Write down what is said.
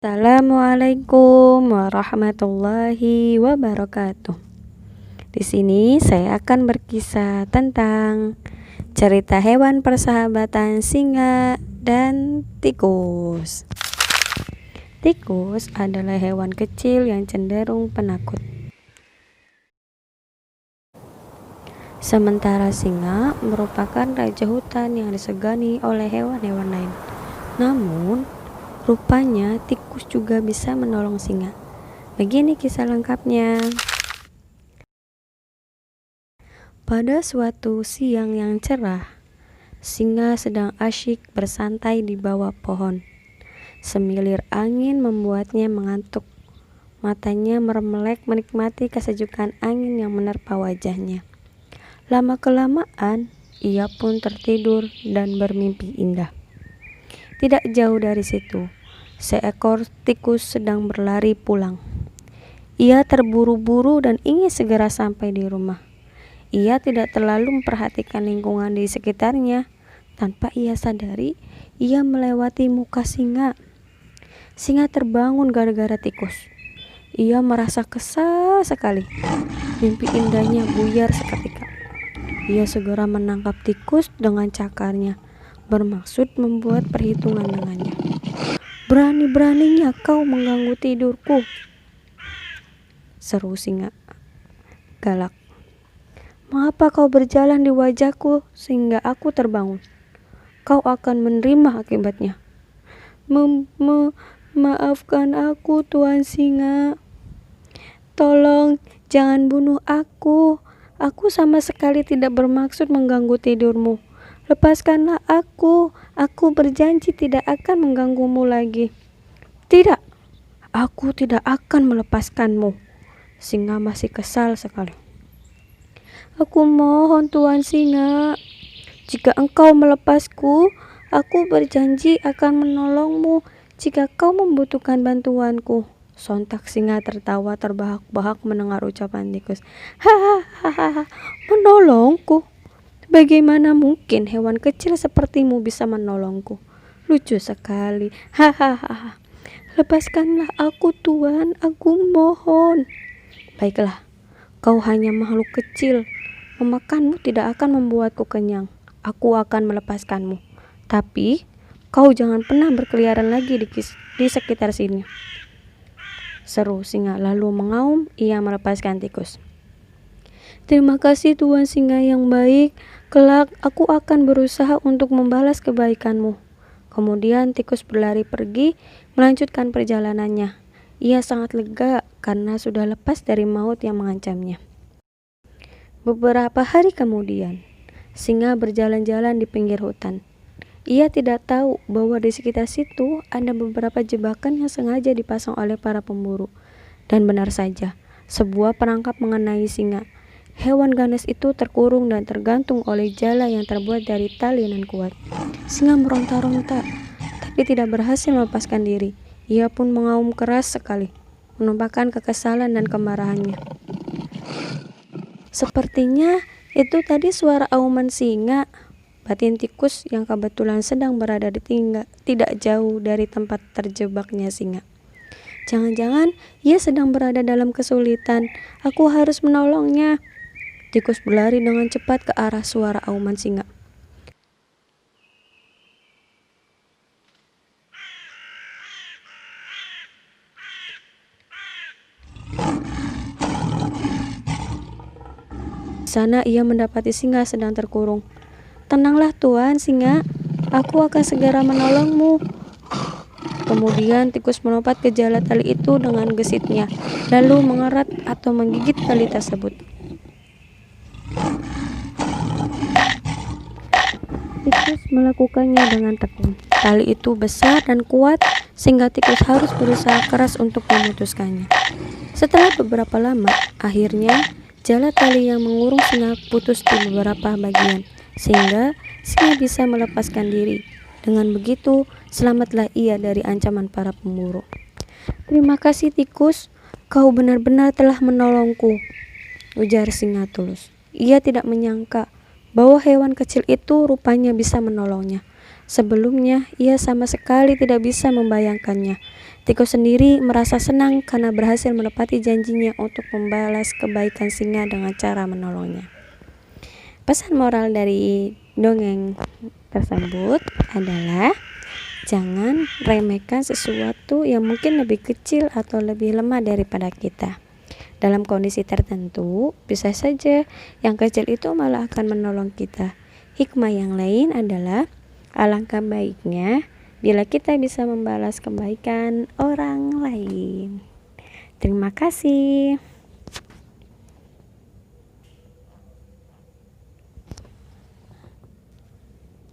Assalamualaikum warahmatullahi wabarakatuh. Di sini saya akan berkisah tentang cerita hewan persahabatan singa dan tikus. Tikus adalah hewan kecil yang cenderung penakut. Sementara singa merupakan raja hutan yang disegani oleh hewan-hewan lain. Namun, rupanya tikus juga bisa menolong singa. Begini kisah lengkapnya. Pada suatu siang yang cerah, singa sedang asyik bersantai di bawah pohon. Semilir angin membuatnya mengantuk. Matanya mermelek menikmati kesejukan angin yang menerpa wajahnya. Lama-kelamaan, ia pun tertidur dan bermimpi indah. Tidak jauh dari situ, seekor tikus sedang berlari pulang. Ia terburu-buru dan ingin segera sampai di rumah. Ia tidak terlalu memperhatikan lingkungan di sekitarnya. Tanpa ia sadari, ia melewati muka singa. Singa terbangun gara-gara tikus. Ia merasa kesal sekali. Mimpi indahnya buyar seketika. Ia segera menangkap tikus dengan cakarnya, bermaksud membuat perhitungan dengannya. "Berani-beraninya kau mengganggu tidurku," seru singa galak. "Mengapa kau berjalan di wajahku sehingga aku terbangun? Kau akan menerima akibatnya." Maafkan aku, Tuan Singa. Tolong jangan bunuh aku. Aku sama sekali tidak bermaksud mengganggu tidurmu. Lepaskanlah aku. Aku berjanji tidak akan mengganggumu lagi." "Tidak, aku tidak akan melepaskanmu." Singa masih kesal sekali. "Aku mohon, Tuan Singa. Jika engkau melepasku, aku berjanji akan menolongmu jika kau membutuhkan bantuanku." Sontak singa tertawa terbahak-bahak mendengar ucapan tikus. "Hahaha, menolongku? Bagaimana mungkin hewan kecil sepertimu bisa menolongku? Lucu sekali. Hahaha. Lepaskanlah aku, Tuan, aku mohon." "Baiklah, kau hanya makhluk kecil. Memakanmu tidak akan membuatku kenyang. Aku akan melepaskanmu. Tapi kau jangan pernah berkeliaran lagi di sekitar sini," seru singa lalu mengaum. Ia melepaskan tikus. "Terima kasih, Tuan Singa yang baik. Kelak aku akan berusaha untuk membalas kebaikanmu." Kemudian tikus berlari pergi melanjutkan perjalanannya. Ia sangat lega karena sudah lepas dari maut yang mengancamnya. Beberapa hari kemudian, singa berjalan-jalan di pinggir hutan. Ia tidak tahu bahwa di sekitar situ ada beberapa jebakan yang sengaja dipasang oleh para pemburu. Dan benar saja, sebuah perangkap mengenai singa. Hewan ganas itu terkurung dan tergantung oleh jala yang terbuat dari tali nan kuat. Singa meronta-ronta, tapi tidak berhasil melepaskan diri. Ia pun mengaum keras sekali, menumpahkan kekesalan dan kemarahannya. "Sepertinya itu tadi suara auman singa," batin tikus yang kebetulan sedang berada tidak jauh dari tempat terjebaknya singa. "Jangan-jangan ia sedang berada dalam kesulitan. Aku harus menolongnya." Tikus berlari dengan cepat ke arah suara auman singa. Di sana ia mendapati singa sedang terkurung. "Tenanglah, Tuan Singa, aku akan segera menolongmu." Kemudian tikus melompat ke jala tali itu dengan gesitnya, lalu mengerat atau menggigit tali tersebut. Tikus melakukannya dengan tekun. Tali itu besar dan kuat sehingga tikus harus berusaha keras untuk memutuskannya. Setelah beberapa lama, akhirnya jala tali yang mengurung singa putus di beberapa bagian, sehingga singa bisa melepaskan diri. Dengan begitu, selamatlah ia dari ancaman para pemburu. "Terima kasih tikus, kau benar-benar telah menolongku," ujar singa tulus. Ia tidak menyangka bahwa hewan kecil itu rupanya bisa menolongnya. Sebelumnya, ia sama sekali tidak bisa membayangkannya. Tikus sendiri merasa senang karena berhasil menepati janjinya untuk membalas kebaikan singa dengan cara menolongnya. Pesan moral dari dongeng tersebut adalah jangan remehkan sesuatu yang mungkin lebih kecil atau lebih lemah daripada kita. Dalam kondisi tertentu, bisa saja yang kecil itu malah akan menolong kita. Hikmah yang lain adalah alangkah baiknya bila kita bisa membalas kebaikan orang lain. Terima kasih.